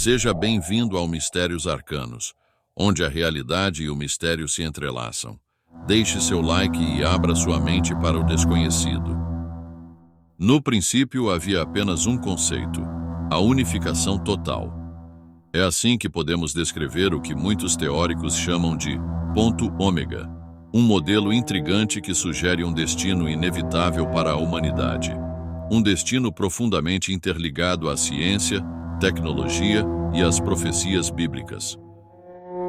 Seja bem-vindo ao Mistérios Arcanos, onde a realidade e o mistério se entrelaçam. Deixe seu like e abra sua mente para o desconhecido. No princípio havia apenas um conceito: a unificação total. É assim que podemos descrever o que muitos teóricos chamam de ponto ômega, um modelo intrigante que sugere um destino inevitável para a humanidade. Um destino profundamente interligado à ciência, tecnologia e às profecias bíblicas.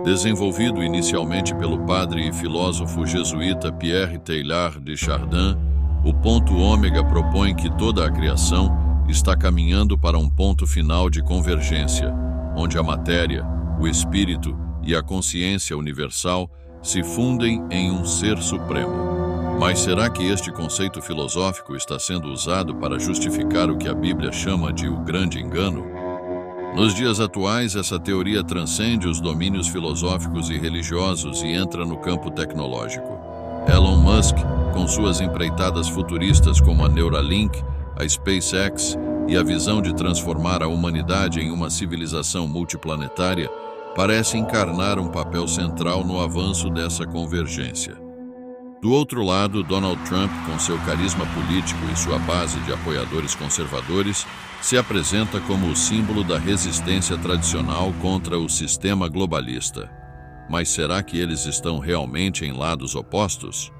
Desenvolvido inicialmente pelo padre e filósofo jesuíta Pierre Teilhard de Chardin, o ponto ômega propõe que toda a criação está caminhando para um ponto final de convergência, onde a matéria, o espírito e a consciência universal se fundem em um ser supremo. Mas será que este conceito filosófico está sendo usado para justificar o que a Bíblia chama de o grande engano? Nos dias atuais, essa teoria transcende os domínios filosóficos e religiosos e entra no campo tecnológico. Elon Musk, com suas empreitadas futuristas como a Neuralink, a SpaceX e a visão de transformar a humanidade em uma civilização multiplanetária, parece encarnar um papel central no avanço dessa convergência. Do outro lado, Donald Trump, com seu carisma político e sua base de apoiadores conservadores, se apresenta como o símbolo da resistência tradicional contra o sistema globalista. Mas será que eles estão realmente em lados opostos?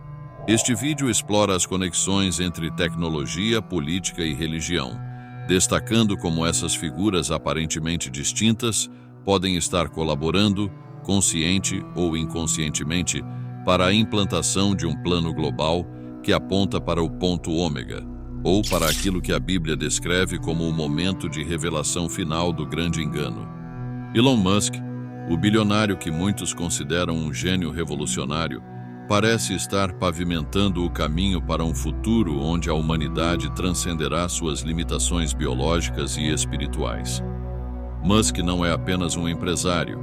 Este vídeo explora as conexões entre tecnologia, política e religião, destacando como essas figuras aparentemente distintas podem estar colaborando, consciente ou inconscientemente, para a implantação de um plano global que aponta para o ponto ômega, ou para aquilo que a Bíblia descreve como o momento de revelação final do grande engano. Elon Musk, o bilionário que muitos consideram um gênio revolucionário, parece estar pavimentando o caminho para um futuro onde a humanidade transcenderá suas limitações biológicas e espirituais. Musk não é apenas um empresário,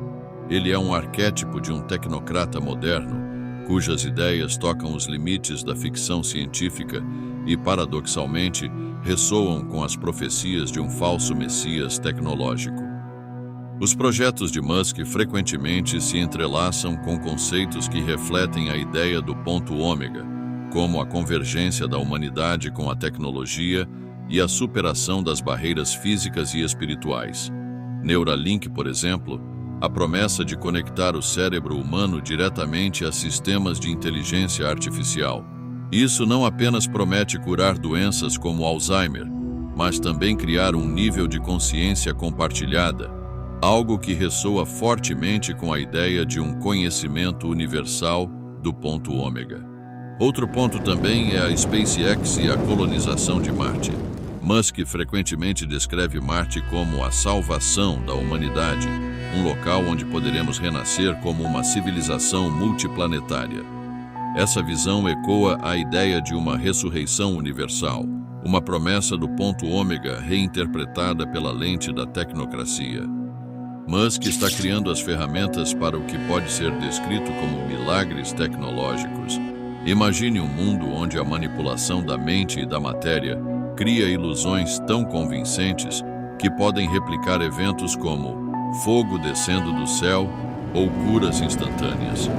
ele é um arquétipo de um tecnocrata moderno, cujas ideias tocam os limites da ficção científica e, paradoxalmente, ressoam com as profecias de um falso messias tecnológico. Os projetos de Musk frequentemente se entrelaçam com conceitos que refletem a ideia do ponto ômega, como a convergência da humanidade com a tecnologia e a superação das barreiras físicas e espirituais. Neuralink, por exemplo, a promessa de conectar o cérebro humano diretamente a sistemas de inteligência artificial. Isso não apenas promete curar doenças como Alzheimer, mas também criar um nível de consciência compartilhada, algo que ressoa fortemente com a ideia de um conhecimento universal do ponto ômega. Outro ponto também é a SpaceX e a colonização de Marte. Musk frequentemente descreve Marte como a salvação da humanidade, um local onde poderemos renascer como uma civilização multiplanetária. Essa visão ecoa a ideia de uma ressurreição universal, uma promessa do ponto ômega reinterpretada pela lente da tecnocracia. Musk está criando as ferramentas para o que pode ser descrito como milagres tecnológicos. Imagine um mundo onde a manipulação da mente e da matéria cria ilusões tão convincentes que podem replicar eventos como fogo descendo do céu ou curas instantâneas.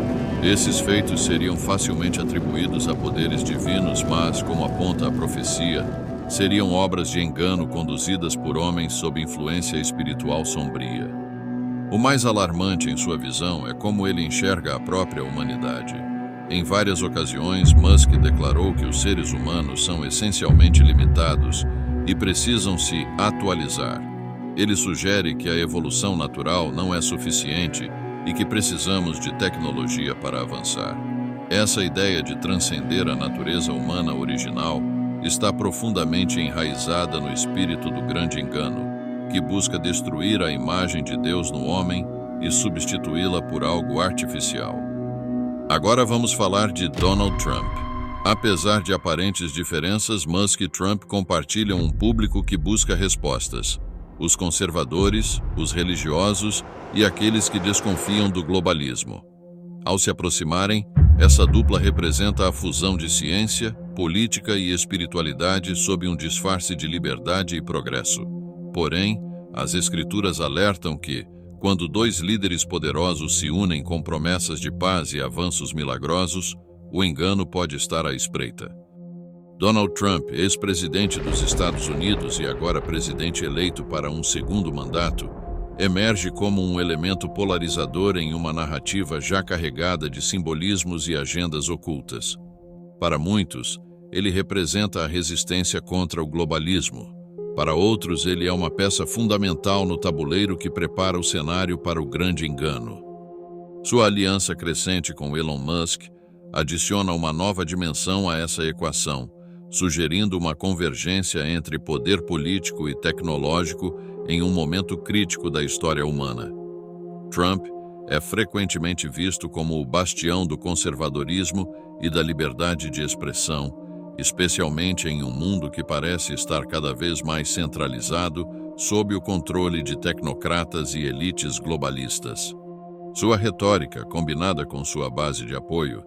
Esses feitos seriam facilmente atribuídos a poderes divinos, mas, como aponta a profecia, seriam obras de engano conduzidas por homens sob influência espiritual sombria. O mais alarmante em sua visão é como ele enxerga a própria humanidade. Em várias ocasiões, Musk declarou que os seres humanos são essencialmente limitados e precisam se atualizar. Ele sugere que a evolução natural não é suficiente e que precisamos de tecnologia para avançar. Essa ideia de transcender a natureza humana original está profundamente enraizada no espírito do grande engano, que busca destruir a imagem de Deus no homem e substituí-la por algo artificial. Agora vamos falar de Donald Trump. Apesar de aparentes diferenças, Musk e Trump compartilham um público que busca respostas: os conservadores, os religiosos e aqueles que desconfiam do globalismo. Ao se aproximarem, essa dupla representa a fusão de ciência, política e espiritualidade sob um disfarce de liberdade e progresso. Porém, As Escrituras alertam que, quando dois líderes poderosos se unem com promessas de paz e avanços milagrosos, o engano pode estar à espreita. Donald Trump, ex-presidente dos Estados Unidos e agora presidente eleito para um segundo mandato, emerge como um elemento polarizador em uma narrativa já carregada de simbolismos e agendas ocultas. Para muitos, ele representa a resistência contra o globalismo. Para outros, ele é uma peça fundamental no tabuleiro que prepara o cenário para o grande engano. Sua aliança crescente com Elon Musk adiciona uma nova dimensão a essa equação, sugerindo uma convergência entre poder político e tecnológico em um momento crítico da história humana. Trump é frequentemente visto como o bastião do conservadorismo e da liberdade de expressão, especialmente em um mundo que parece estar cada vez mais centralizado sob o controle de tecnocratas e elites globalistas. Sua retórica, combinada com sua base de apoio,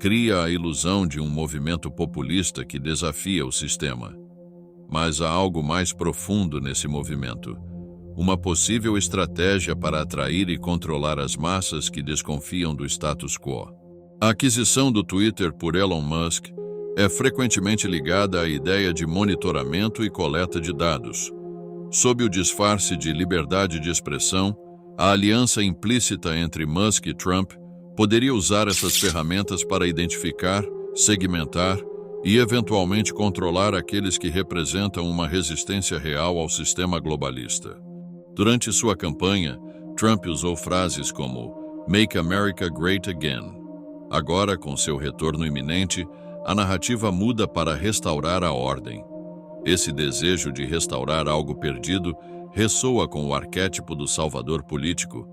cria a ilusão de um movimento populista que desafia o sistema. Mas há algo mais profundo nesse movimento. Uma possível estratégia para atrair e controlar as massas que desconfiam do status quo. A aquisição do Twitter por Elon Musk é frequentemente ligada à ideia de monitoramento e coleta de dados. Sob o disfarce de liberdade de expressão, a aliança implícita entre Musk e Trump poderia usar essas ferramentas para identificar, segmentar e, eventualmente, controlar aqueles que representam uma resistência real ao sistema globalista. Durante sua campanha, Trump usou frases como "Make America Great Again". Agora, com seu retorno iminente, a narrativa muda para restaurar a ordem. Esse desejo de restaurar algo perdido ressoa com o arquétipo do salvador político,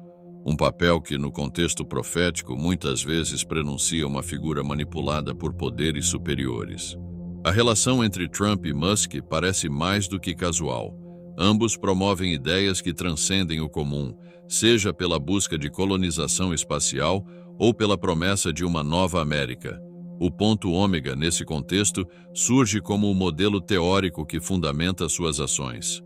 um papel que, no contexto profético, muitas vezes prenuncia uma figura manipulada por poderes superiores. A relação entre Trump e Musk parece mais do que casual. Ambos promovem ideias que transcendem o comum, seja pela busca de colonização espacial ou pela promessa de uma nova América. O ponto ômega, nesse contexto, surge como o modelo teórico que fundamenta suas ações.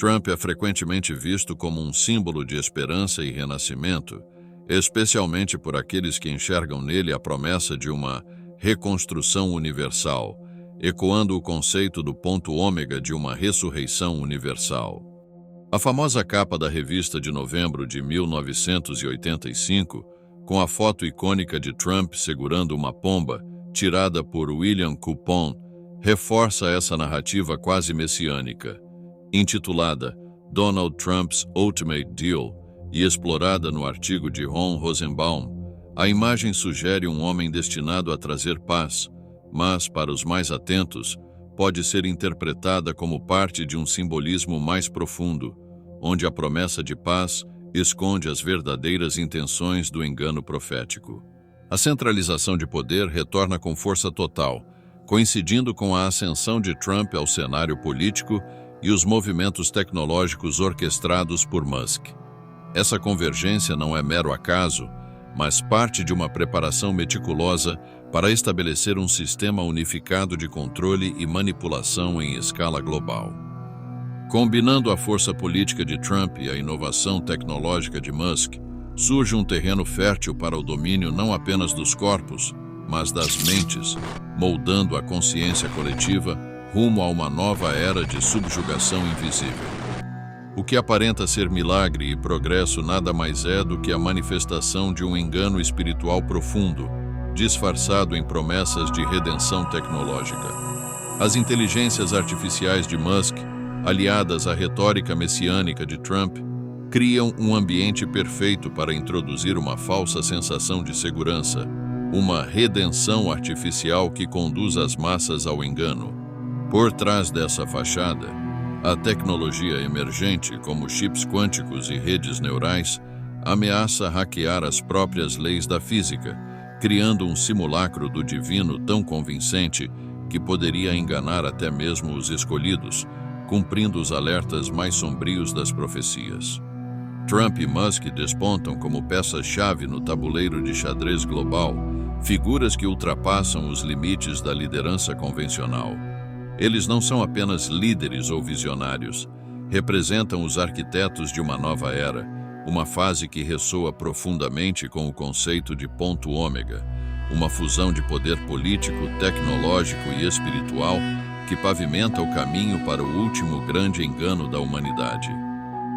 Trump é frequentemente visto como um símbolo de esperança e renascimento, especialmente por aqueles que enxergam nele a promessa de uma reconstrução universal, ecoando o conceito do ponto ômega de uma ressurreição universal. A famosa capa da revista de novembro de 1985, com a foto icônica de Trump segurando uma pomba, tirada por William Coupon, reforça essa narrativa quase messiânica. Intitulada Donald Trump's Ultimate Deal e explorada no artigo de Ron Rosenbaum, a imagem sugere um homem destinado a trazer paz, mas, para os mais atentos, pode ser interpretada como parte de um simbolismo mais profundo, onde a promessa de paz esconde as verdadeiras intenções do engano profético. A centralização de poder retorna com força total, coincidindo com a ascensão de Trump ao cenário político e os movimentos tecnológicos orquestrados por Musk. Essa convergência não é mero acaso, mas parte de uma preparação meticulosa para estabelecer um sistema unificado de controle e manipulação em escala global. Combinando a força política de Trump e a inovação tecnológica de Musk, surge um terreno fértil para o domínio não apenas dos corpos, mas das mentes, moldando a consciência coletiva rumo a uma nova era de subjugação invisível. O que aparenta ser milagre e progresso nada mais é do que a manifestação de um engano espiritual profundo, disfarçado em promessas de redenção tecnológica. As inteligências artificiais de Musk, aliadas à retórica messiânica de Trump, criam um ambiente perfeito para introduzir uma falsa sensação de segurança, uma redenção artificial que conduz as massas ao engano. Por trás dessa fachada, a tecnologia emergente, como chips quânticos e redes neurais, ameaça hackear as próprias leis da física, criando um simulacro do divino tão convincente que poderia enganar até mesmo os escolhidos, cumprindo os alertas mais sombrios das profecias. Trump e Musk despontam como peças-chave no tabuleiro de xadrez global, figuras que ultrapassam os limites da liderança convencional. Eles não são apenas líderes ou visionários, representam os arquitetos de uma nova era, uma fase que ressoa profundamente com o conceito de ponto ômega, uma fusão de poder político, tecnológico e espiritual que pavimenta o caminho para o último grande engano da humanidade.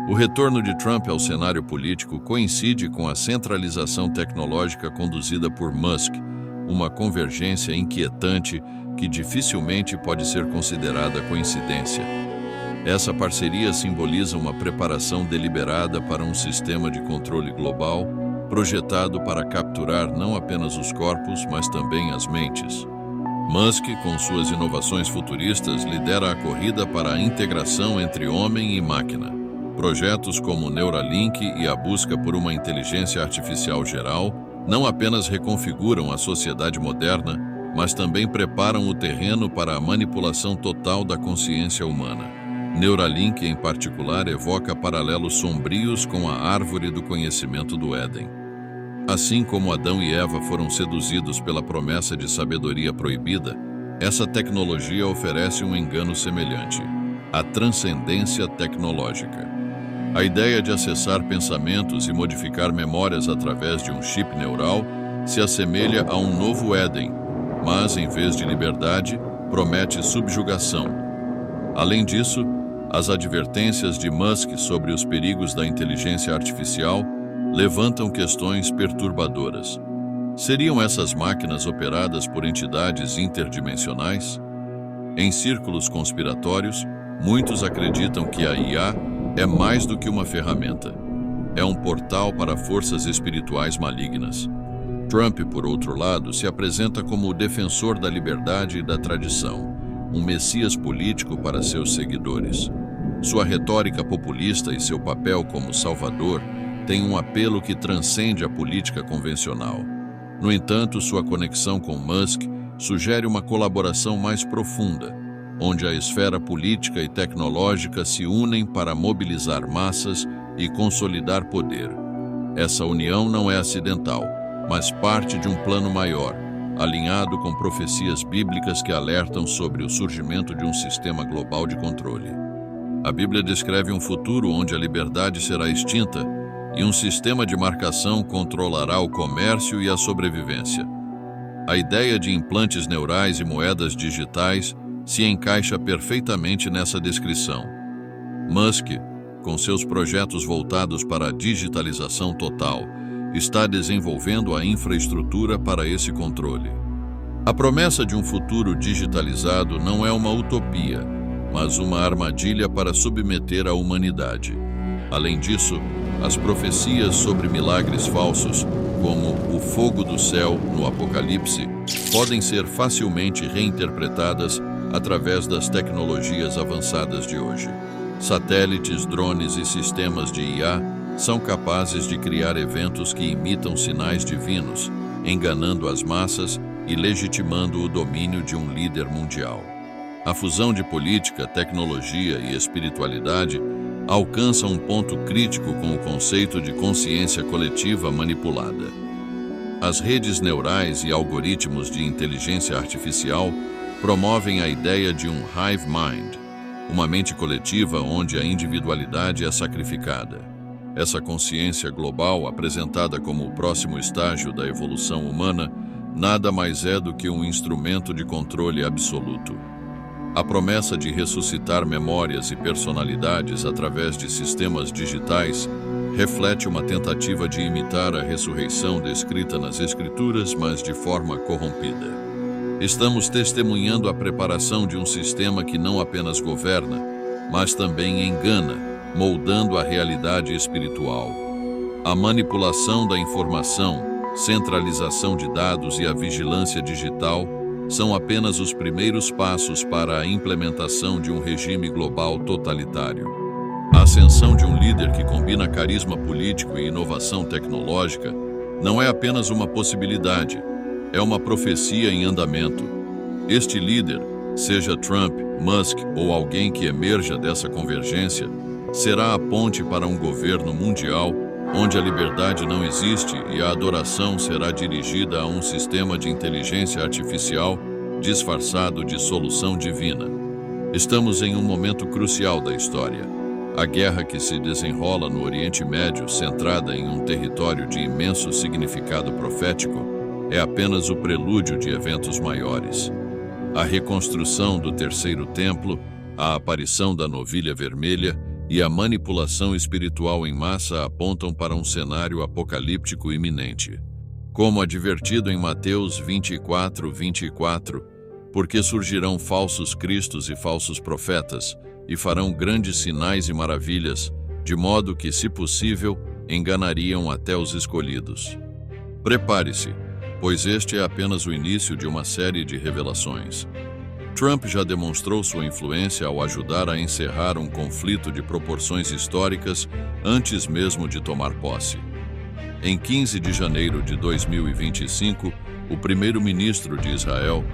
O retorno de Trump ao cenário político coincide com a centralização tecnológica conduzida por Musk, uma convergência inquietante que dificilmente pode ser considerada coincidência. Essa parceria simboliza uma preparação deliberada para um sistema de controle global, projetado para capturar não apenas os corpos, mas também as mentes. Musk, com suas inovações futuristas, lidera a corrida para a integração entre homem e máquina. Projetos como Neuralink e a busca por uma inteligência artificial geral não apenas reconfiguram a sociedade moderna, mas também preparam o terreno para a manipulação total da consciência humana. Neuralink, em particular, evoca paralelos sombrios com a árvore do conhecimento do Éden. Assim como Adão e Eva foram seduzidos pela promessa de sabedoria proibida, essa tecnologia oferece um engano semelhante: a transcendência tecnológica. A ideia de acessar pensamentos e modificar memórias através de um chip neural se assemelha a um novo Éden, mas, em vez de liberdade, promete subjugação. Além disso, as advertências de Musk sobre os perigos da inteligência artificial levantam questões perturbadoras. Seriam essas máquinas operadas por entidades interdimensionais? Em círculos conspiratórios, muitos acreditam que a IA é mais do que uma ferramenta. É um portal para forças espirituais malignas. Trump, por outro lado, se apresenta como o defensor da liberdade e da tradição, um messias político para seus seguidores. Sua retórica populista e seu papel como salvador têm um apelo que transcende a política convencional. No entanto, sua conexão com Musk sugere uma colaboração mais profunda, onde a esfera política e tecnológica se unem para mobilizar massas e consolidar poder. Essa união não é acidental, mas parte de um plano maior, alinhado com profecias bíblicas que alertam sobre o surgimento de um sistema global de controle. A Bíblia descreve um futuro onde a liberdade será extinta e um sistema de marcação controlará o comércio e a sobrevivência. A ideia de implantes neurais e moedas digitais se encaixa perfeitamente nessa descrição. Musk, com seus projetos voltados para a digitalização total, está desenvolvendo a infraestrutura para esse controle. A promessa de um futuro digitalizado não é uma utopia, mas uma armadilha para submeter a humanidade. Além disso, as profecias sobre milagres falsos, como o fogo do céu no Apocalipse, podem ser facilmente reinterpretadas através das tecnologias avançadas de hoje. Satélites, drones e sistemas de IA são capazes de criar eventos que imitam sinais divinos, enganando as massas e legitimando o domínio de um líder mundial. A fusão de política, tecnologia e espiritualidade alcança um ponto crítico com o conceito de consciência coletiva manipulada. As redes neurais e algoritmos de inteligência artificial promovem a ideia de um hive mind, uma mente coletiva onde a individualidade é sacrificada. Essa consciência global, apresentada como o próximo estágio da evolução humana, nada mais é do que um instrumento de controle absoluto. A promessa de ressuscitar memórias e personalidades através de sistemas digitais reflete uma tentativa de imitar a ressurreição descrita nas Escrituras, mas de forma corrompida. Estamos testemunhando a preparação de um sistema que não apenas governa, mas também engana, moldando a realidade espiritual. A manipulação da informação, centralização de dados e a vigilância digital são apenas os primeiros passos para a implementação de um regime global totalitário. A ascensão de um líder que combina carisma político e inovação tecnológica não é apenas uma possibilidade, é uma profecia em andamento. Este líder, seja Trump, Musk ou alguém que emerja dessa convergência, será a ponte para um governo mundial onde a liberdade não existe e a adoração será dirigida a um sistema de inteligência artificial disfarçado de solução divina. Estamos em um momento crucial da história. A guerra que se desenrola no Oriente Médio, centrada em um território de imenso significado profético, é apenas o prelúdio de eventos maiores. A reconstrução do Terceiro Templo, a aparição da Novilha Vermelha e a manipulação espiritual em massa apontam para um cenário apocalíptico iminente. Como advertido em Mateus 24:24, porque surgirão falsos cristos e falsos profetas, e farão grandes sinais e maravilhas, de modo que, se possível, enganariam até os escolhidos. Prepare-se, pois este é apenas o início de uma série de revelações. Trump já demonstrou sua influência ao ajudar a encerrar um conflito de proporções históricas antes mesmo de tomar posse. Em 15 de janeiro de 2025, o primeiro-ministro de Israel,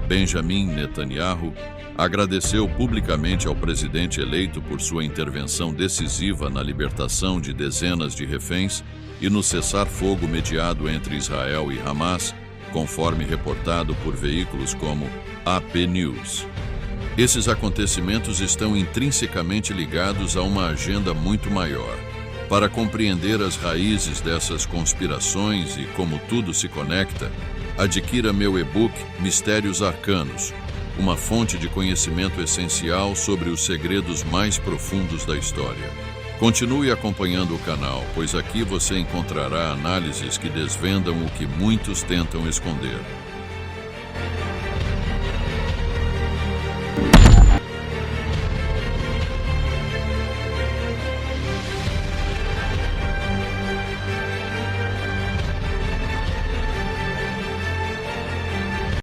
Benjamin Netanyahu, agradeceu publicamente ao presidente eleito por sua intervenção decisiva na libertação de dezenas de reféns e no cessar-fogo mediado entre Israel e Hamas, conforme reportado por veículos como AP News. Esses acontecimentos estão intrinsecamente ligados a uma agenda muito maior. Para compreender as raízes dessas conspirações e como tudo se conecta, adquira meu e-book Mistérios Arcanos, uma fonte de conhecimento essencial sobre os segredos mais profundos da história. Continue acompanhando o canal, pois aqui você encontrará análises que desvendam o que muitos tentam esconder.